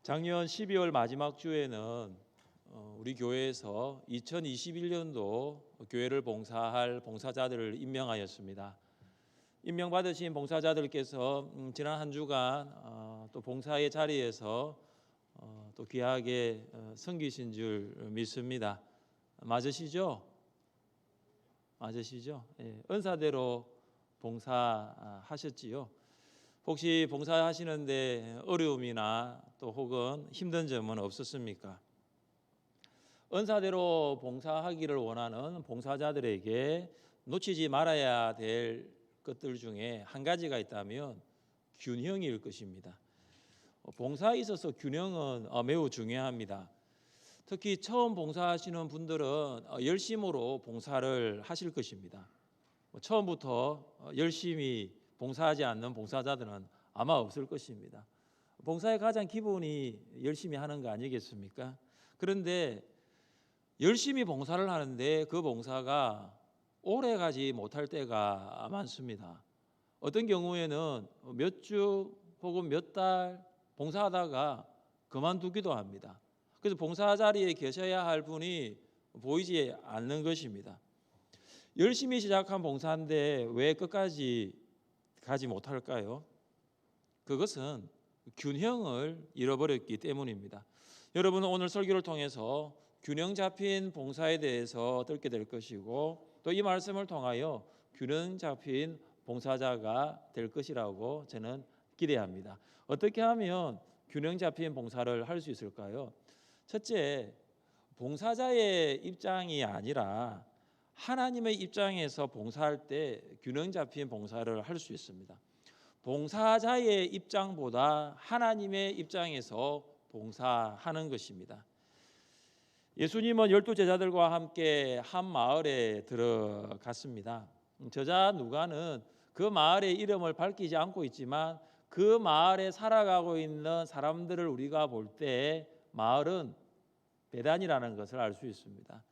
작년 12월 마지막 주에는 우리 교회에서 2021년도 교회를 봉사할 봉사자들을 임명하였습니다. 임명받으신 봉사자들께서 지난 한 주간 또 봉사의 자리에서 또 귀하게 섬기신 줄 믿습니다. 맞으시죠? 예, 은사대로 봉사하셨지요. 혹시 봉사하시는데 어려움이나 또 혹은 힘든 점은 없었습니까? 은사대로 봉사하기를 원하는 봉사자들에게 놓치지 말아야 될 것들 중에 한 가지가 있다면 균형일 것입니다. 봉사에 있어서 균형은 매우 중요합니다. 특히 처음 봉사하시는 분들은 열심으로 봉사를 하실 것입니다. 처음부터 열심히 봉사하지 않는 봉사자들은 아마 없을 것입니다. 봉사의 가장 기본이 열심히 하는 거 아니겠습니까? 그런데 열심히 봉사를 하는데 그 봉사가 오래 가지 못할 때가 많습니다. 어떤 경우에는 몇 주 혹은 몇 달 봉사하다가 그만두기도 합니다. 그래서 봉사 자리에 계셔야 할 분이 보이지 않는 것입니다. 열심히 시작한 봉사인데 왜 끝까지 가지 못할까요? 그것은 균형을 잃어버렸기 때문입니다. 여러분은 오늘 설교를 통해서 균형 잡힌 봉사에 대해서 듣게 될 것이고 또 이 말씀을 통하여 균형 잡힌 봉사자가 될 것이라고 저는 기대합니다. 어떻게 하면 균형 잡힌 봉사를 할 수 있을까요? 첫째, 봉사자의 입장이 아니라 하나님의 입장에서 봉사할 때 균형 잡힌 봉사를 할 수 있습니다. 봉사자의 입장보다 하나님의 입장에서 봉사하는 것입니다. 예수님은 12제자들과 함께 한 마을에 들어갔습니다. 저자 누가는 그 마을의 이름을 밝히지 않고 있지만 그 마을에 살아가고 있는 사람들을 우리가 볼 때 마을은 베단이라는 것을 알 수 있습니다.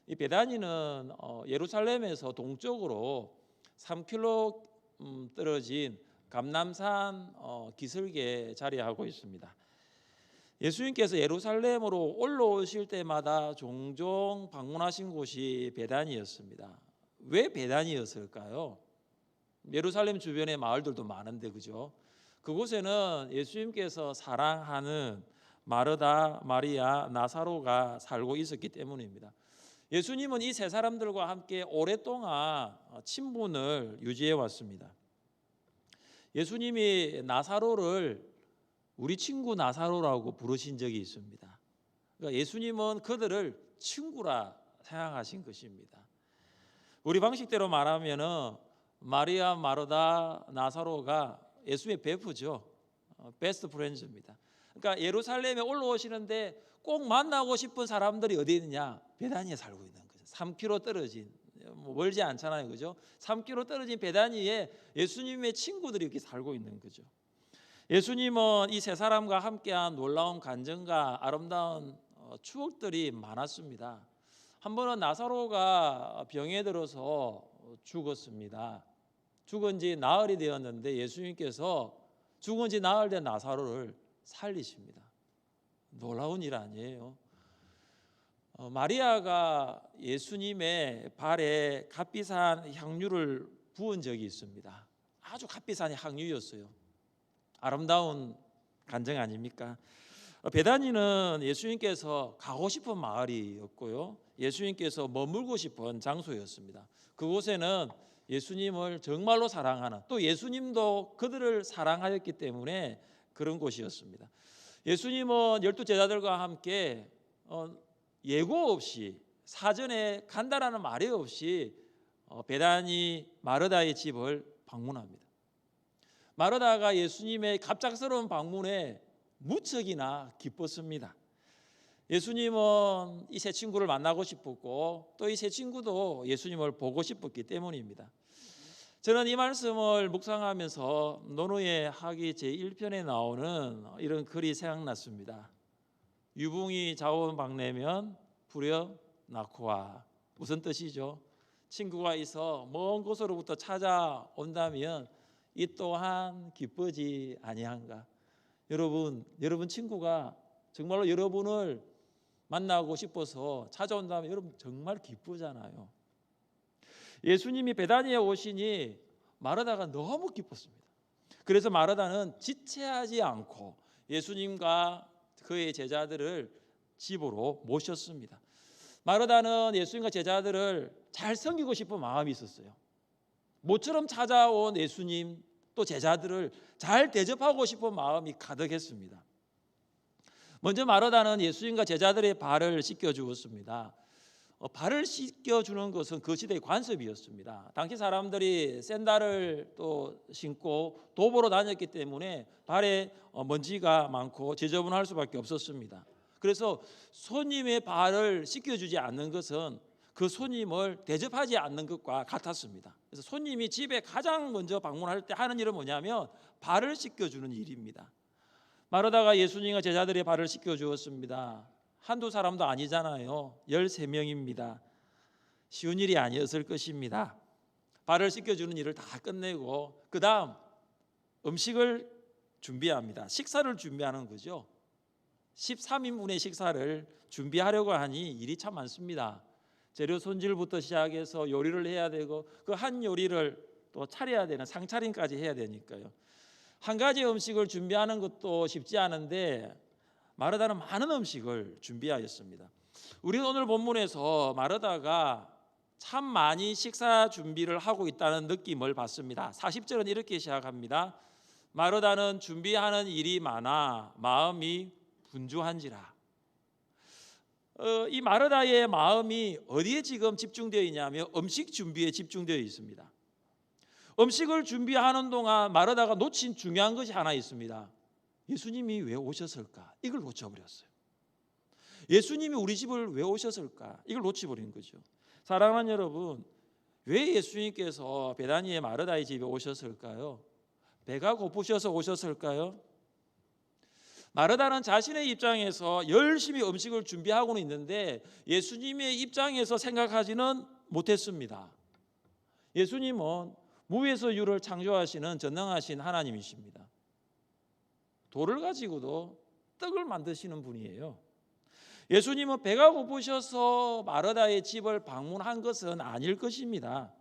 이 베다니는 예루살렘에서 동쪽으로 3km 떨어진 감람산 기슭에 자리하고 있습니다. 예수님께서 예루살렘으로 올라오실 때마다 종종 방문하신 곳이 베다니였습니다. 왜 베다니였을까요? 예루살렘 주변에 마을들도 많은데 그죠? 그곳에는 예수님께서 사랑하는 마르다, 마리아, 나사로가 살고 있었기 때문입니다. 예수님은 이 세 사람들과 함께 오랫동안 친분을 유지해 왔습니다. 예수님이 나사로를 우리 친구 나사로라고 부르신 적이 있습니다. 그러니까 예수님은 그들을 친구라 생각하신 것입니다. 우리 방식대로 말하면 마리아, 마르다, 나사로가 예수님의 베프죠. 베스트 프렌즈입니다. 그러니까 예루살렘에 올라오시는데 꼭 만나고 싶은 사람들이 어디 있느냐? 베다니에 살고 있는 거죠. 3km 떨어진, 멀지 않잖아요, 그죠? 3km 떨어진 베다니에 예수님의 친구들이 이렇게 살고 있는 거죠. 예수님은 이 세 사람과 함께한 놀라운 간증과 아름다운 추억들이 많았습니다. 한 번은 나사로가 병에 들어서 죽었습니다. 죽은 지 나흘이 되었는데 예수님께서 죽은 지 나흘 된 나사로를 살리십니다. 놀라운 일 아니에요? 마리아가 예수님의 발에 값비싼 향유를 부은 적이 있습니다. 아주 값비싼 향유였어요. 아름다운 간증 아닙니까? 베다니는 예수님께서 가고 싶은 마을이었고요. 예수님께서 머물고 싶은 장소였습니다. 그곳에는 예수님을 정말로 사랑하는 또 예수님도 그들을 사랑하였기 때문에 그런 곳이었습니다. 예수님은 12제자들과 함께 예고 없이 사전에 간다라는 말이 없이 베다니 마르다의 집을 방문합니다. 마르다가 예수님의 갑작스러운 방문에 무척이나 기뻤습니다. 예수님은 이 세 친구를 만나고 싶었고 또 이 세 친구도 예수님을 보고 싶었기 때문입니다. 저는 이 말씀을 묵상하면서 노노의 학위 제1편에 나오는 이런 글이 생각났습니다. 유붕이 자원박내면 부려 낳고와. 무슨 뜻이죠? 친구가 있어 먼 곳으로부터 찾아온다면 이 또한 기쁘지 아니한가. 여러분 친구가 정말로 여러분을 만나고 싶어서 찾아온다면 여러분 정말 기쁘잖아요. 예수님이 베다니에 오시니 마르다가 너무 기뻤습니다. 그래서 마르다는 지체하지 않고 예수님과 그의 제자들을 집으로 모셨습니다. 마르다는 예수님과 제자들을 잘 섬기고 싶은 마음이 있었어요. 모처럼 찾아온 예수님 또 제자들을 잘 대접하고 싶은 마음이 가득했습니다. 먼저 마르다는 예수님과 제자들의 발을 씻겨주었습니다. 발을 씻겨주는 것은 그 시대의 관습이었습니다. 당시 사람들이 샌들을 또 신고 도보로 다녔기 때문에 발에 먼지가 많고 지저분할 수밖에 없었습니다. 그래서 손님의 발을 씻겨주지 않는 것은 그 손님을 대접하지 않는 것과 같았습니다. 그래서 손님이 집에 가장 먼저 방문할 때 하는 일은 뭐냐면 발을 씻겨주는 일입니다. 마르다가 예수님과 제자들의 발을 씻겨주었습니다. 한두 사람도 아니잖아요. 13명입니다. 쉬운 일이 아니었을 것입니다. 발을 씻겨주는 일을 다 끝내고 그 다음 음식을 준비합니다. 식사를 준비하는 거죠. 13인분의 식사를 준비하려고 하니 일이 참 많습니다. 재료 손질부터 시작해서 요리를 해야 되고 그 한 요리를 또 차려야 되는 상차림까지 해야 되니까요. 한 가지 음식을 준비하는 것도 쉽지 않은데 마르다는 많은 음식을 준비하였습니다. 우리는 오늘 본문에서 마르다가 참 많이 식사 준비를 하고 있다는 느낌을 받습니다. 40절은 이렇게 시작합니다. 마르다는 준비하는 일이 많아 마음이 분주한지라. 이 마르다의 마음이 어디에 지금 집중되어 있냐면 음식 준비에 집중되어 있습니다. 음식을 준비하는 동안 마르다가 놓친 중요한 것이 하나 있습니다. 예수님이 왜 오셨을까? 이걸 놓쳐버렸어요. 예수님이 우리 집을 왜 오셨을까? 이걸 놓쳐버린 거죠. 사랑하는 여러분, 왜 예수님께서 베다니의 마르다의 집에 오셨을까요? 배가 고프셔서 오셨을까요? 마르다는 자신의 입장에서 열심히 음식을 준비하고는 있는데 예수님의 입장에서 생각하지는 못했습니다. 예수님은 무에서 유를 창조하시는 전능하신 하나님이십니다. 돌을 가지고도 떡을 만드시는 분이에요. 예수님은 배가 고프셔서 마르다의 집을 방문한 것은 아닐 것입니다.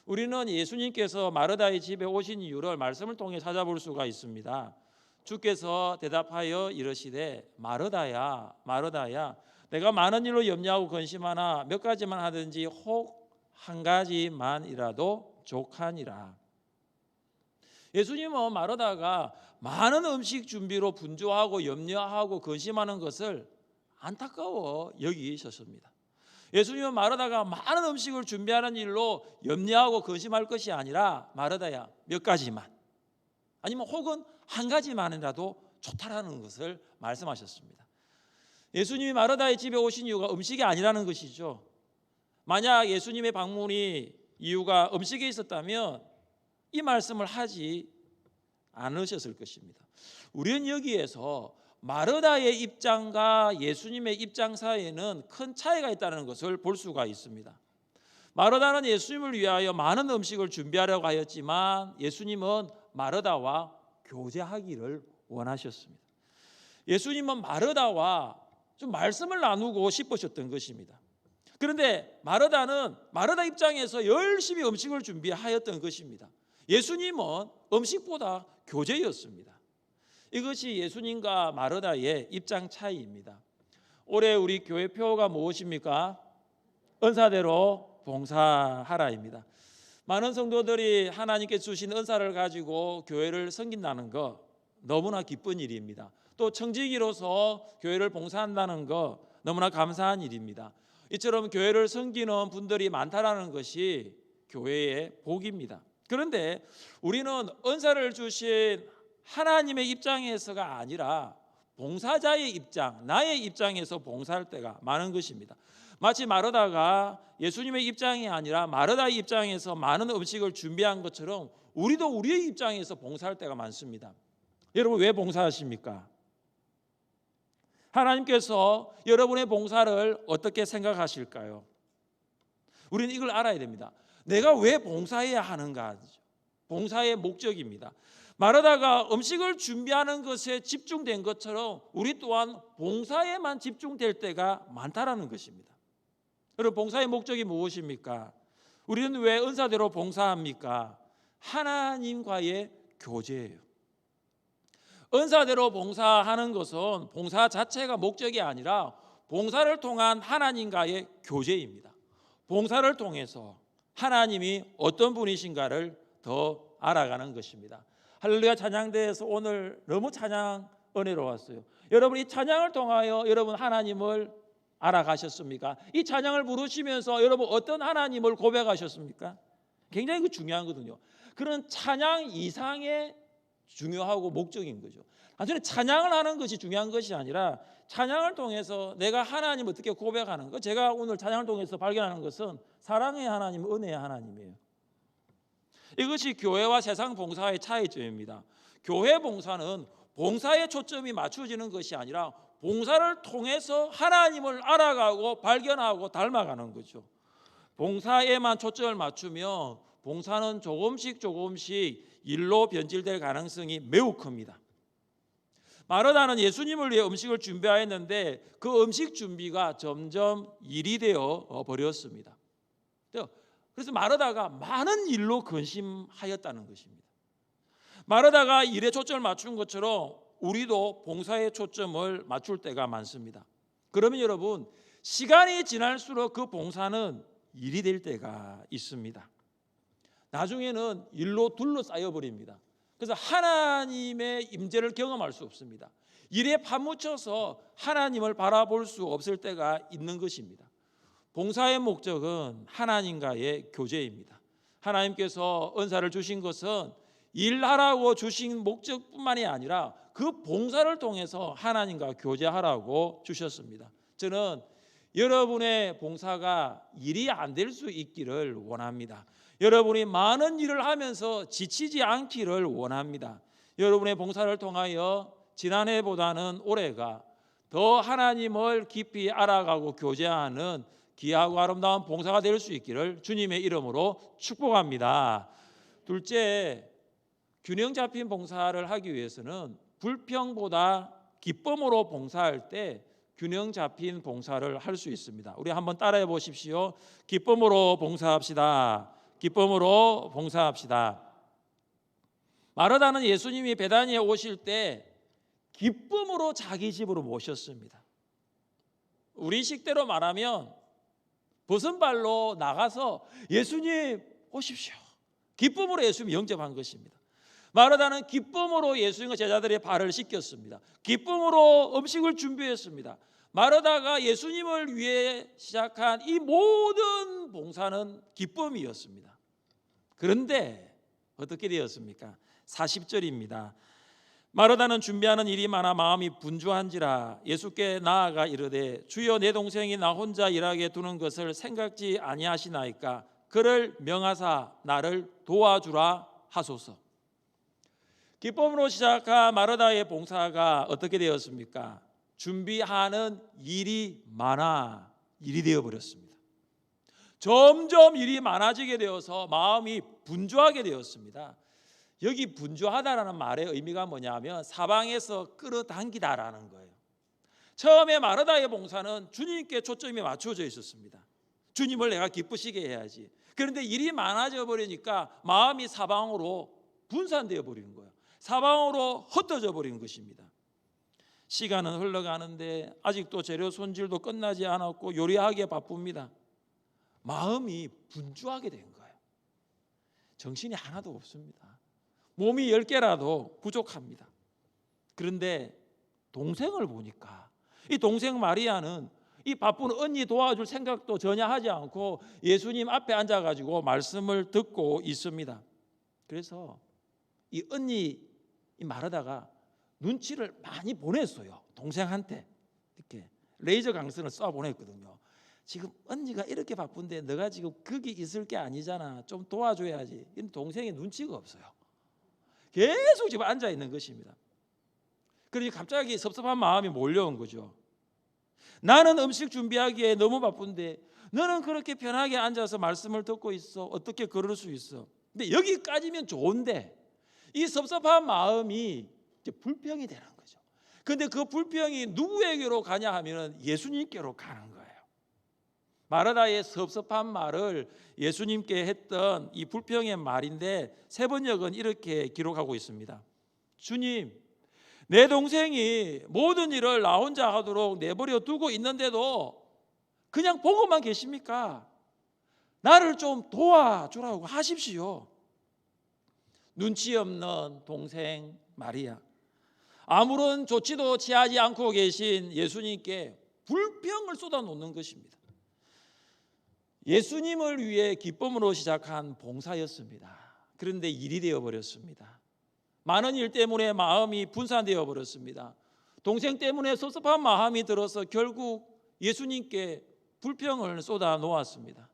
우리는 예수님께서 마르다의 집에 오신 이유를 말씀을 통해 찾아볼 수가 있습니다. 주께서 대답하여 이르시되 마르다야 마르다야 내가 많은 일로 염려하고 근심하나 몇 가지만 하든지 혹 한 가지만이라도 족하니라. 예수님은 마르다가 많은 음식 준비로 분주하고 염려하고 근심하는 것을 안타까워 여기셨습니다. 예수님은 마르다가 많은 음식을 준비하는 일로 염려하고 근심할 것이 아니라 마르다야 몇 가지만 아니면 혹은 한 가지만이라도 좋다라는 것을 말씀하셨습니다. 예수님이 마르다의 집에 오신 이유가 음식이 아니라는 것이죠. 만약 예수님의 방문이 이유가 음식에 있었다면 이 말씀을 하지 않으셨을 것입니다. 우리는 여기에서 마르다의 입장과 예수님의 입장 사이에는 큰 차이가 있다는 것을 볼 수가 있습니다. 마르다는 예수님을 위하여 많은 음식을 준비하려고 하였지만 예수님은 마르다와 교제하기를 원하셨습니다. 예수님은 마르다와 좀 말씀을 나누고 싶으셨던 것입니다. 그런데 마르다는 마르다 입장에서 열심히 음식을 준비하였던 것입니다. 예수님은 음식보다 교제였습니다. 이것이 예수님과 마르다의 입장 차이입니다. 올해 우리 교회 표어가 무엇입니까? 은사대로 봉사하라입니다. 많은 성도들이 하나님께 주신 은사를 가지고 교회를 섬긴다는 것 너무나 기쁜 일입니다. 또 청지기로서 교회를 봉사한다는 것 너무나 감사한 일입니다. 이처럼 교회를 섬기는 분들이 많다라는 것이 교회의 복입니다. 그런데 우리는 은사를 주신 하나님의 입장에서가 아니라 봉사자의 입장, 나의 입장에서 봉사할 때가 많은 것입니다. 마치 마르다가 예수님의 입장이 아니라 마르다의 입장에서 많은 음식을 준비한 것처럼 우리도 우리의 입장에서 봉사할 때가 많습니다. 여러분 왜 봉사하십니까? 하나님께서 여러분의 봉사를 어떻게 생각하실까요? 우리는 이걸 알아야 됩니다. 내가 왜 봉사해야 하는가? 봉사의 목적입니다. 마르다가 음식을 준비하는 것에 집중된 것처럼 우리 또한 봉사에만 집중될 때가 많다라는 것입니다. 여러분, 봉사의 목적이 무엇입니까? 우리는 왜 은사대로 봉사합니까? 하나님과의 교제예요. 은사대로 봉사하는 것은 봉사 자체가 목적이 아니라 봉사를 통한 하나님과의 교제입니다. 봉사를 통해서 하나님이 어떤 분이신가를 더 알아가는 것입니다. 할렐루야 찬양대에서 오늘 너무 찬양 은혜로웠어요. 여러분, 이 찬양을 통하여 여러분 하나님을 알아가셨습니까? 이 찬양을 부르시면서 여러분 어떤 하나님을 고백하셨습니까? 굉장히 중요하거든요. 그런 찬양 이상의 중요하고 목적인 거죠. 단순히 찬양을 하는 것이 중요한 것이 아니라 찬양을 통해서 내가 하나님을 어떻게 고백하는 것. 제가 오늘 찬양을 통해서 발견하는 것은 사랑의 하나님, 은혜의 하나님이에요. 이것이 교회와 세상 봉사의 차이점입니다. 교회 봉사는 봉사에 초점이 맞춰지는 것이 아니라 봉사를 통해서 하나님을 알아가고 발견하고 닮아가는 거죠. 봉사에만 초점을 맞추면 봉사는 조금씩 일로 변질될 가능성이 매우 큽니다. 마르다는 예수님을 위해 음식을 준비하였는데 그 음식 준비가 점점 일이 되어 버렸습니다. 그래서 마르다가 많은 일로 근심하였다는 것입니다. 마르다가 일에 초점을 맞춘 것처럼 우리도 봉사에 초점을 맞출 때가 많습니다. 그러면 여러분, 시간이 지날수록 그 봉사는 일이 될 때가 있습니다. 나중에는 일로 둘러싸여 버립니다. 그래서 하나님의 임재를 경험할 수 없습니다. 일에 파묻혀서 하나님을 바라볼 수 없을 때가 있는 것입니다. 봉사의 목적은 하나님과의 교제입니다. 하나님께서 은사를 주신 것은 일하라고 주신 목적뿐만이 아니라 그 봉사를 통해서 하나님과 교제하라고 주셨습니다. 저는 여러분의 봉사가 일이 안 될 수 있기를 원합니다. 여러분이 많은 일을 하면서 지치지 않기를 원합니다. 여러분의 봉사를 통하여 지난해보다는 올해가 더 하나님을 깊이 알아가고 교제하는 귀하고 아름다운 봉사가 될 수 있기를 주님의 이름으로 축복합니다. 둘째, 균형 잡힌 봉사를 하기 위해서는 불평보다 기쁨으로 봉사할 때 균형 잡힌 봉사를 할 수 있습니다. 우리 한번 따라해 보십시오. 기쁨으로 봉사합시다. 기쁨으로 봉사합시다. 마르다는 예수님이 베다니에 오실 때 기쁨으로 자기 집으로 모셨습니다. 우리 식대로 말하면 벗은발로 나가서 예수님 오십시오. 기쁨으로 예수님 영접한 것입니다. 마르다는 기쁨으로 예수님과 제자들의 발을 씻겼습니다. 기쁨으로 음식을 준비했습니다. 마르다가 예수님을 위해 시작한 이 모든 봉사는 기쁨이었습니다. 그런데 어떻게 되었습니까? 40절입니다. 마르다는 준비하는 일이 많아 마음이 분주한지라 예수께 나아가 이르되 주여 내 동생이 나 혼자 일하게 두는 것을 생각지 아니하시나이까 그를 명하사 나를 도와주라 하소서. 기쁨으로 시작한 마르다의 봉사가 어떻게 되었습니까? 준비하는 일이 많아 일이 되어버렸습니다. 점점 일이 많아지게 되어서 마음이 분주하게 되었습니다. 여기 분주하다라는 말의 의미가 뭐냐면 사방에서 끌어당기다라는 거예요. 처음에 마르다의 봉사는 주님께 초점이 맞춰져 있었습니다. 주님을 내가 기쁘시게 해야지. 그런데 일이 많아져 버리니까 마음이 사방으로 분산되어 버리는 거예요. 사방으로 흩어져 버리는 것입니다. 시간은 흘러가는데 아직도 재료 손질도 끝나지 않았고 요리하기에 바쁩니다. 마음이 분주하게 된 거예요. 정신이 하나도 없습니다. 몸이 10개라도 부족합니다. 그런데 동생을 보니까 이 동생 마리아는 이 바쁜 언니 도와줄 생각도 전혀 하지 않고 예수님 앞에 앉아가지고 말씀을 듣고 있습니다. 그래서 이 언니 이 마르다가 눈치를 많이 보냈어요. 동생한테 이렇게 레이저 강선을 쏴 보냈거든요. 지금 언니가 이렇게 바쁜데 너가 지금 거기 있을 게 아니잖아. 좀 도와줘야지. 동생이 눈치가 없어요. 계속 지금 앉아 있는 것입니다. 그러니 갑자기 섭섭한 마음이 몰려온 거죠. 나는 음식 준비하기에 너무 바쁜데 너는 그렇게 편하게 앉아서 말씀을 듣고 있어. 어떻게 그럴 수 있어? 근데 여기까지면 좋은데 이 섭섭한 마음이 이제 불평이 되는 거죠. 그런데 그 불평이 누구에게로 가냐 하면 예수님께로 가는 거예요. 마르다의 섭섭한 말을 예수님께 했던 이 불평의 말인데 세번역은 이렇게 기록하고 있습니다. 주님, 내 동생이 모든 일을 나 혼자 하도록 내버려 두고 있는데도 그냥 보고만 계십니까? 나를 좀 도와주라고 하십시오. 눈치 없는 동생 마리아, 아무런 조치도 취하지 않고 계신 예수님께 불평을 쏟아놓는 것입니다. 예수님을 위해 기쁨으로 시작한 봉사였습니다. 그런데 일이 되어버렸습니다. 많은 일 때문에 마음이 분산되어 버렸습니다. 동생 때문에 섭섭한 마음이 들어서 결국 예수님께 불평을 쏟아 놓았습니다.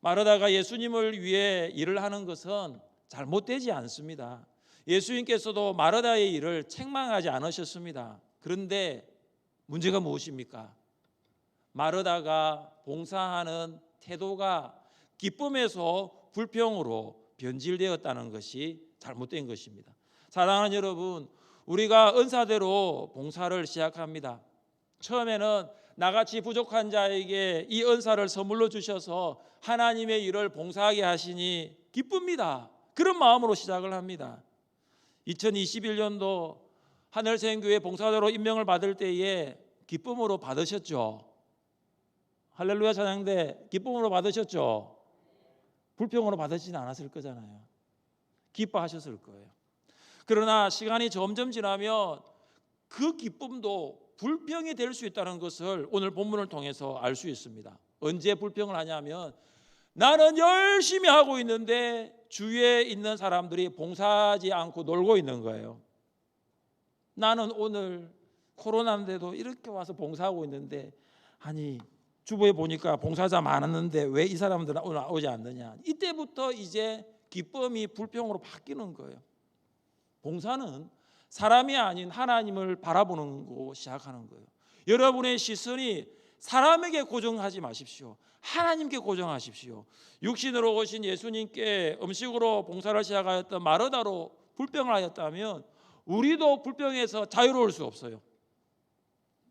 마르다가 예수님을 위해 일을 하는 것은 잘못되지 않습니다. 예수님께서도 마르다의 일을 책망하지 않으셨습니다. 그런데 문제가 무엇입니까? 마르다가 봉사하는 태도가 기쁨에서 불평으로 변질되었다는 것이 잘못된 것입니다. 사랑하는 여러분, 우리가 은사대로 봉사를 시작합니다. 처음에는 나같이 부족한 자에게 이 은사를 선물로 주셔서 하나님의 일을 봉사하게 하시니 기쁩니다. 그런 마음으로 시작을 합니다. 2021년도 하늘생교회 봉사자로 임명을 받을 때에 기쁨으로 받으셨죠? 할렐루야 찬양대 기쁨으로 받으셨죠? 불평으로 받으시지 않았을 거잖아요. 기뻐하셨을 거예요. 그러나 시간이 점점 지나면 그 기쁨도 불평이 될 수 있다는 것을 오늘 본문을 통해서 알 수 있습니다. 언제 불평을 하냐면 나는 열심히 하고 있는데 주위에 있는 사람들이 봉사하지 않고 놀고 있는 거예요. 나는 오늘 코로나인데도 이렇게 와서 봉사하고 있는데 아니 주부에 보니까 봉사자 많았는데 왜 이 사람들은 오늘 오지 않느냐. 이때부터 이제 기쁨이 불평으로 바뀌는 거예요. 봉사는 사람이 아닌 하나님을 바라보는 거 시작하는 거예요. 여러분의 시선이 사람에게 고정하지 마십시오. 하나님께 고정하십시오. 육신으로 오신 예수님께 음식으로 봉사를 시작하였던 마르다로 불평을 하였다면 우리도 불평에서 자유로울 수 없어요.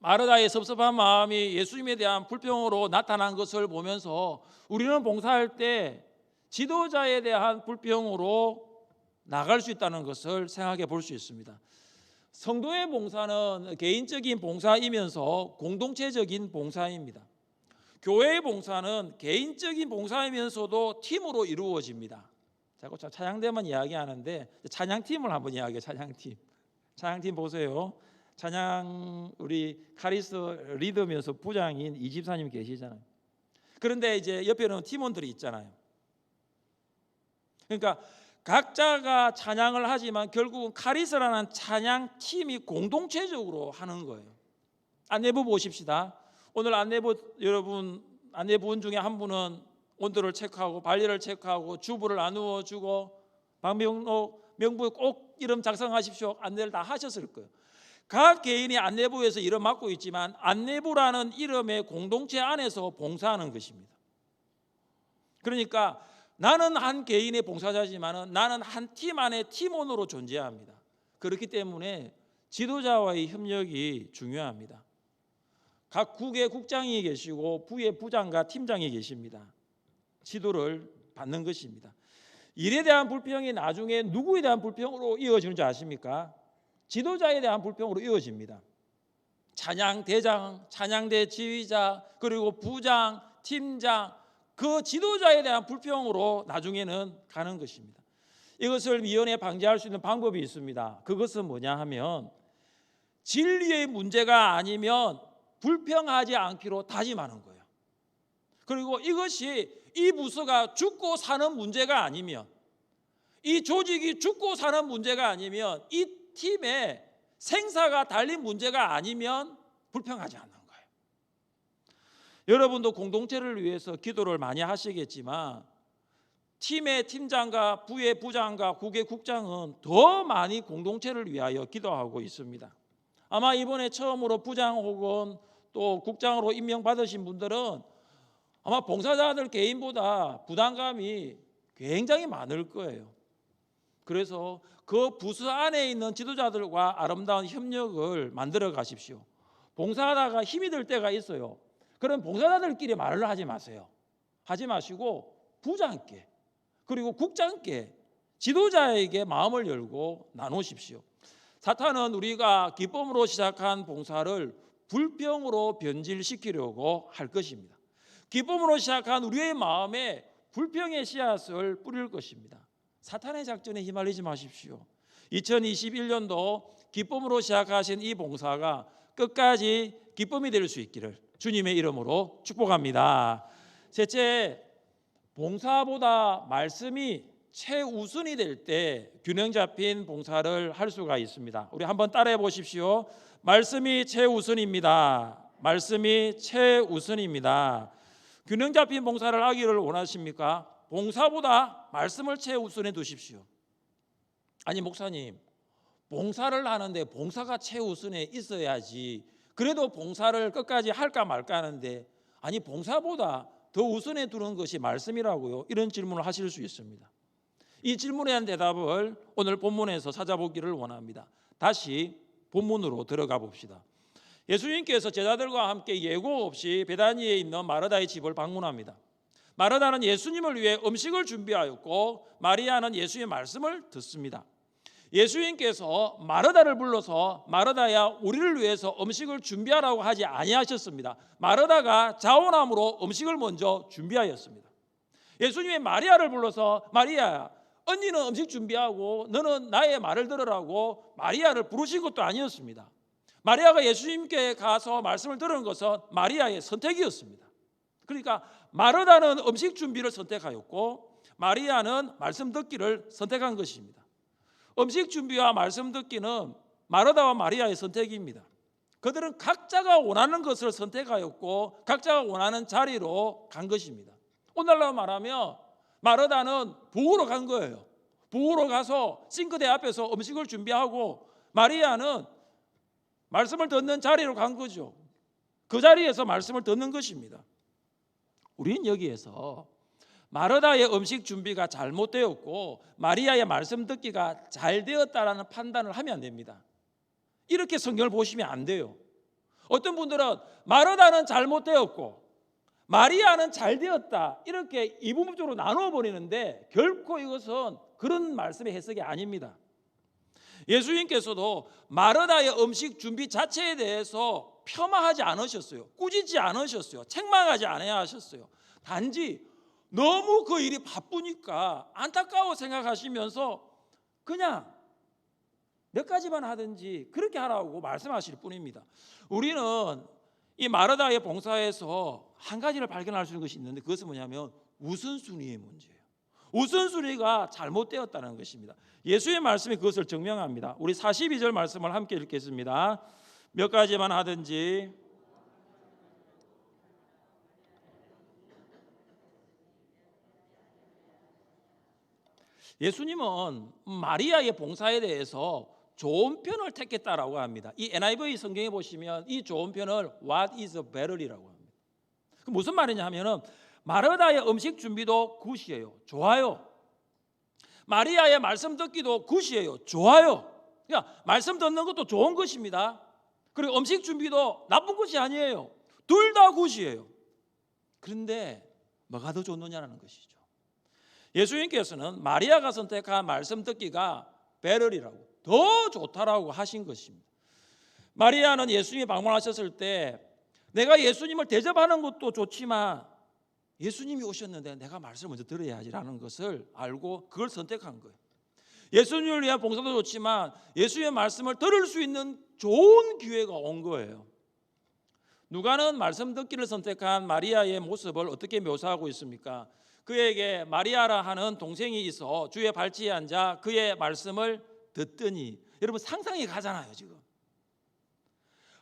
마르다의 섭섭한 마음이 예수님에 대한 불평으로 나타난 것을 보면서 우리는 봉사할 때 지도자에 대한 불평으로 나갈 수 있다는 것을 생각해 볼 수 있습니다. 성도의 봉사는 개인적인 봉사이면서 공동체적인 봉사입니다. 교회의 봉사는 개인적인 봉사이면서도 팀으로 이루어집니다. 자꾸 찬양대만 이야기하는데 찬양팀을 한번 이야기해요. 찬양팀 보세요. 찬양 우리 카리스 리더면서 부장인 이집사님 계시잖아요. 그런데 이제 옆에는 팀원들이 있잖아요. 그러니까 각자가 찬양을 하지만 결국은 카리스라는 찬양팀이 공동체적으로 하는 거예요. 안내부 보십시다. 오늘 안내부원 중에 한 분은 온도를 체크하고 관리를 체크하고 주부를 나누어 주고 명부에 꼭 이름 작성하십시오. 안내를 다 하셨을 거예요. 각 개인이 안내부에서 일을 맡고 있지만 안내부라는 이름의 공동체 안에서 봉사하는 것입니다. 그러니까 나는 한 개인의 봉사자지만 나는 한 팀 안에 팀원으로 존재합니다. 그렇기 때문에 지도자와의 협력이 중요합니다. 각 국의 국장이 계시고 부의 부장과 팀장이 계십니다. 지도를 받는 것입니다. 일에 대한 불평이 나중에 누구에 대한 불평으로 이어지는지 아십니까? 지도자에 대한 불평으로 이어집니다. 찬양대장, 찬양대 지휘자, 그리고 부장, 팀장, 그 지도자에 대한 불평으로 나중에는 가는 것입니다. 이것을 미연에 방지할 수 있는 방법이 있습니다. 그것은 뭐냐 하면 진리의 문제가 아니면 불평하지 않기로 다짐하는 거예요. 그리고 이것이 이 부서가 죽고 사는 문제가 아니면, 이 조직이 죽고 사는 문제가 아니면, 이 팀의 생사가 달린 문제가 아니면 불평하지 않는 거예요. 여러분도 공동체를 위해서 기도를 많이 하시겠지만 팀의 팀장과 부의 부장과 국의 국장은 더 많이 공동체를 위하여 기도하고 있습니다. 아마 이번에 처음으로 부장 혹은 또 국장으로 임명받으신 분들은 아마 봉사자들 개인보다 부담감이 굉장히 많을 거예요. 그래서 그 부서 안에 있는 지도자들과 아름다운 협력을 만들어 가십시오. 봉사하다가 힘이 들 때가 있어요. 그럼 봉사자들끼리 말을 하지 마세요. 하지 마시고 부장께 그리고 국장께 지도자에게 마음을 열고 나누십시오. 사탄은 우리가 기쁨으로 시작한 봉사를 불평으로 변질시키려고 할 것입니다. 기쁨으로 시작한 우리의 마음에 불평의 씨앗을 뿌릴 것입니다. 사탄의 작전에 휘말리지 마십시오. 2021년도 기쁨으로 시작하신 이 봉사가 끝까지 기쁨이 될 수 있기를 주님의 이름으로 축복합니다. 셋째, 봉사보다 말씀이 최우선이 될 때 균형 잡힌 봉사를 할 수가 있습니다. 우리 한번 따라해 보십시오. 말씀이 최우선입니다. 말씀이 최우선입니다. 균형 잡힌 봉사를 하기를 원하십니까? 봉사보다 말씀을 최우선에 두십시오. 아니 목사님, 봉사를 하는데 봉사가 최우선에 있어야지 그래도 봉사를 끝까지 할까 말까 하는데 아니 봉사보다 더 우선에 두는 것이 말씀이라고요? 이런 질문을 하실 수 있습니다. 이 질문에 대한 대답을 오늘 본문에서 찾아보기를 원합니다. 다시 본문으로 들어가 봅시다. 예수님께서 제자들과 함께 예고 없이 베다니에 있는 마르다의 집을 방문합니다. 마르다는 예수님을 위해 음식을 준비하였고 마리아는 예수의 말씀을 듣습니다. 예수님께서 마르다를 불러서 마르다야 우리를 위해서 음식을 준비하라고 하지 아니하셨습니다. 마르다가 자원함으로 음식을 먼저 준비하였습니다. 예수님이 마리아를 불러서 마리아야 언니는 음식 준비하고 너는 나의 말을 들으라고 마리아를 부르신 것도 아니었습니다. 마리아가 예수님께 가서 말씀을 들은 것은 마리아의 선택이었습니다. 그러니까 마르다는 음식 준비를 선택하였고 마리아는 말씀 듣기를 선택한 것입니다. 음식 준비와 말씀 듣기는 마르다와 마리아의 선택입니다. 그들은 각자가 원하는 것을 선택하였고 각자가 원하는 자리로 간 것입니다. 오늘날로 말하면 마르다는 부엌으로 간 거예요. 부엌으로 가서 싱크대 앞에서 음식을 준비하고 마리아는 말씀을 듣는 자리로 간 거죠. 그 자리에서 말씀을 듣는 것입니다. 우리는 여기에서 마르다의 음식 준비가 잘못되었고 마리아의 말씀 듣기가 잘 되었다라는 판단을 하면 안 됩니다. 이렇게 성경을 보시면 안 돼요. 어떤 분들은 마르다는 잘못되었고 마리아는 잘 되었다 이렇게 이분법적으로 나누어 버리는데 결코 이것은 그런 말씀의 해석이 아닙니다. 예수님께서도 마르다의 음식 준비 자체에 대해서 폄하하지 않으셨어요. 꾸짖지 않으셨어요. 책망하지 않으셨어요. 단지 너무 그 일이 바쁘니까 안타까워 생각하시면서 그냥 몇 가지만 하든지 그렇게 하라고 말씀하실 뿐입니다. 우리는 이 마르다의 봉사에서 한 가지를 발견할 수 있는 것이 있는데 그것은 뭐냐면 우선순위의 문제예요. 우선순위가 잘못되었다는 것입니다. 예수의 말씀이 그것을 증명합니다. 우리 42절 말씀을 함께 읽겠습니다. 몇 가지만 하든지 예수님은 마리아의 봉사에 대해서 좋은 편을 택했다라고 합니다. 이 NIV 성경에 보시면 이 좋은 편을 What is better이라고 합니다. 그 무슨 말이냐 하면은 마르다의 음식 준비도 굿이에요. 좋아요. 마리아의 말씀 듣기도 굿이에요. 좋아요. 그러니까 말씀 듣는 것도 좋은 것입니다. 그리고 음식 준비도 나쁜 것이 아니에요. 둘 다 굿이에요. 그런데 뭐가 더 좋느냐는 것이죠. 예수님께서는 마리아가 선택한 말씀 듣기가 베럴이라고 더 좋다라고 하신 것입니다. 마리아는 예수님이 방문하셨을 때 내가 예수님을 대접하는 것도 좋지만 예수님이 오셨는데 내가 말씀을 먼저 들어야지라는 것을 알고 그걸 선택한 거예요. 예수님을 위한 봉사도 좋지만 예수님의 말씀을 들을 수 있는 좋은 기회가 온 거예요. 누가는 말씀 듣기를 선택한 마리아의 모습을 어떻게 묘사하고 있습니까? 그에게 마리아라 하는 동생이 있어 주의 발치에 앉아 그의 말씀을 듣더니 여러분 상상이 가잖아요. 지금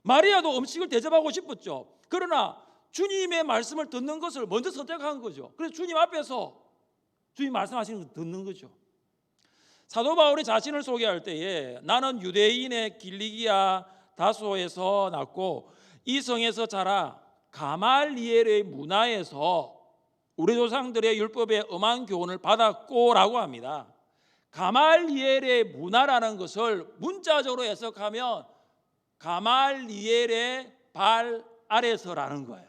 마리아도 음식을 대접하고 싶었죠. 그러나 주님의 말씀을 듣는 것을 먼저 선택한 거죠. 그래서 주님 앞에서 주님 말씀하시는 걸 듣는 거죠. 사도 바울이 자신을 소개할 때에 나는 유대인의 길리기아 다소에서 났고 이 성에서 자라 가말리엘의 문화에서 우리 조상들의 율법에 엄한 교훈을 받았고라고 합니다. 가말리엘의 문화라는 것을 문자적으로 해석하면 가말리엘의 발 아래서라는 거예요.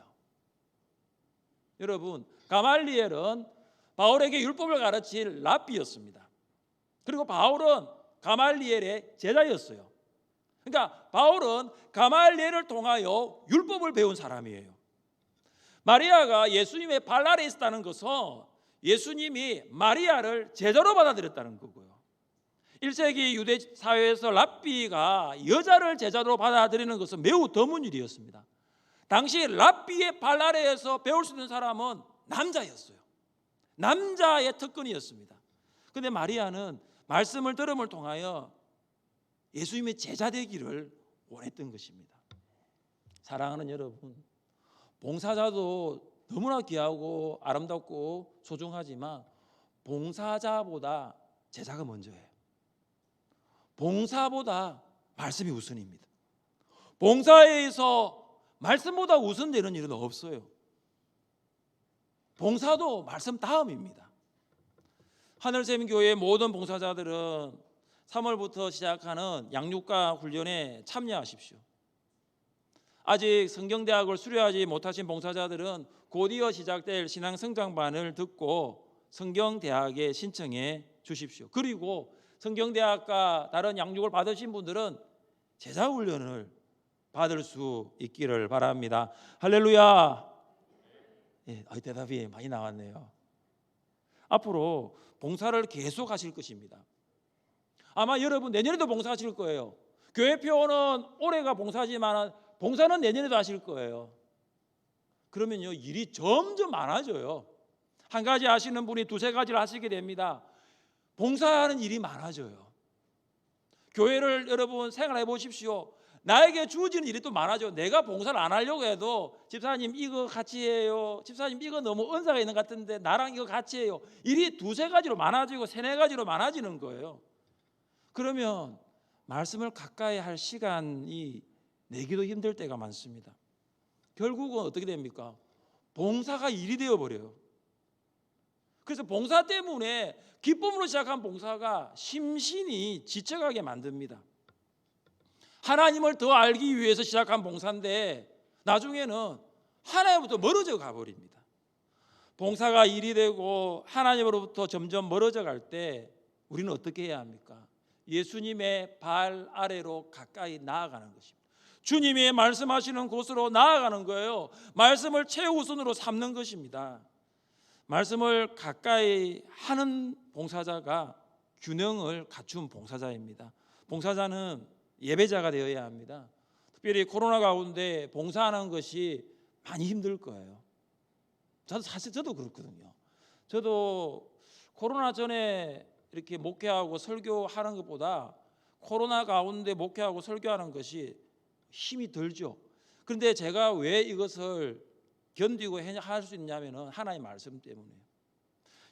여러분, 가말리엘은 바울에게 율법을 가르칠 랍비였습니다. 그리고 바울은 가말리엘의 제자였어요. 그러니까 바울은 가말리엘을 통하여 율법을 배운 사람이에요. 마리아가 예수님의 발 아래에 있었다는 것은 예수님이 마리아를 제자로 받아들였다는 거고요. 1세기 유대 사회에서 랍비가 여자를 제자로 받아들이는 것은 매우 드문 일이었습니다. 당시 랍비의 발 아래에서 배울 수 있는 사람은 남자였어요. 남자의 특권이었습니다. 그런데 마리아는 말씀을 들음을 통하여 예수님의 제자 되기를 원했던 것입니다. 사랑하는 여러분, 봉사자도 너무나 귀하고 아름답고 소중하지만 봉사자보다 제자가 먼저예요. 봉사보다 말씀이 우선입니다. 봉사에서 말씀보다 우선되는 일은 없어요. 봉사도 말씀 다음입니다. 하늘샘교회 모든 봉사자들은 3월부터 시작하는 양육과 훈련에 참여하십시오. 아직 성경대학을 수료하지 못하신 봉사자들은 곧이어 시작될 신앙성장반을 듣고 성경대학에 신청해 주십시오. 그리고 성경대학과 다른 양육을 받으신 분들은 제자훈련을 받을 수 있기를 바랍니다. 할렐루야. 예, 대답이 많이 나왔네요. 앞으로 봉사를 계속 하실 것입니다. 아마 여러분 내년에도 봉사하실 거예요. 교회표는 올해가 봉사지만 봉사는 내년에도 하실 거예요. 그러면요, 일이 점점 많아져요. 한 가지 하시는 분이 두세 가지를 하시게 됩니다. 봉사하는 일이 많아져요. 교회를 여러분 생각해 보십시오. 나에게 주어지는 일이 또 많아져요. 내가 봉사를 안 하려고 해도 집사님 이거 같이 해요. 집사님 이거 너무 은사가 있는 것 같은데 나랑 이거 같이 해요. 일이 두세 가지로 많아지고 세네 가지로 많아지는 거예요. 그러면 말씀을 가까이 할 시간이 내기도 힘들 때가 많습니다. 결국은 어떻게 됩니까? 봉사가 일이 되어버려요. 그래서 봉사 때문에 기쁨으로 시작한 봉사가 심신이 지쳐가게 만듭니다. 하나님을 더 알기 위해서 시작한 봉사인데 나중에는 하나님부터 멀어져 가버립니다. 봉사가 일이 되고 하나님으로부터 점점 멀어져 갈 때 우리는 어떻게 해야 합니까? 예수님의 발 아래로 가까이 나아가는 것입니다. 주님이 말씀하시는 곳으로 나아가는 거예요. 말씀을 최우선으로 삼는 것입니다. 말씀을 가까이 하는 봉사자가 균형을 갖춘 봉사자입니다. 봉사자는 예배자가 되어야 합니다. 특별히 코로나 가운데 봉사하는 것이 많이 힘들 거예요. 저도 그렇거든요. 저도 코로나 전에 이렇게 목회하고 설교하는 것보다 코로나 가운데 목회하고 설교하는 것이 힘이 들죠. 그런데 제가 왜 이것을 견디고 할 수 있냐면 하나님의 말씀 때문에요.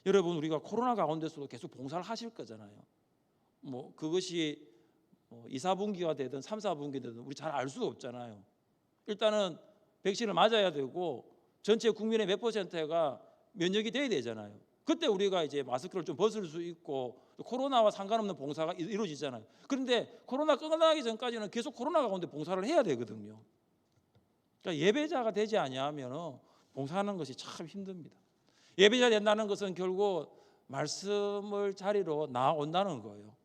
여러분, 우리가 코로나 가운데서도 계속 봉사를 하실 거잖아요. 뭐 그것이 2, 4분기가 되든 3, 4분기 되든 우리 잘 알 수 없잖아요. 일단은 백신을 맞아야 되고 전체 국민의 몇 %가 면역이 돼야 되잖아요. 그때 우리가 이제 마스크를 좀 벗을 수 있고 코로나와 상관없는 봉사가 이루어지잖아요. 그런데 코로나 끝나기 전까지는 계속 코로나 가운데 봉사를 해야 되거든요. 그러니까 예배자가 되지 아니하면 봉사하는 것이 참 힘듭니다. 예배자 된다는 것은 결국 말씀을 자리로 나온다는 거예요.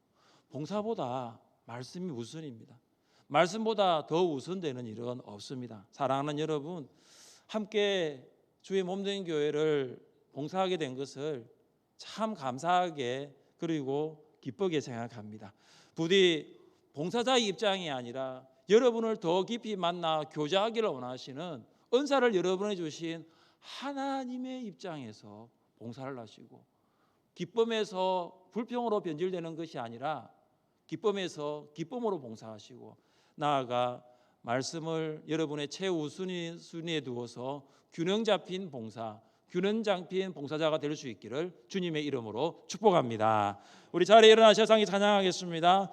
봉사보다 말씀이 우선입니다. 말씀보다 더 우선되는 일은 없습니다. 사랑하는 여러분, 함께 주의 몸된 교회를 봉사하게 된 것을 참 감사하게 그리고 기쁘게 생각합니다. 부디 봉사자의 입장이 아니라 여러분을 더 깊이 만나 교제하기를 원하시는 은사를 여러분에 주신 하나님의 입장에서 봉사를 하시고 기쁨에서 불평으로 변질되는 것이 아니라 기쁨에서 기쁨으로 봉사하시고 나아가 말씀을 여러분의 최우순위에 두어서 균형 잡힌 봉사, 균형 잡힌 봉사자가 될 수 있기를 주님의 이름으로 축복합니다. 우리 자리에 일어나 세상에 찬양하겠습니다.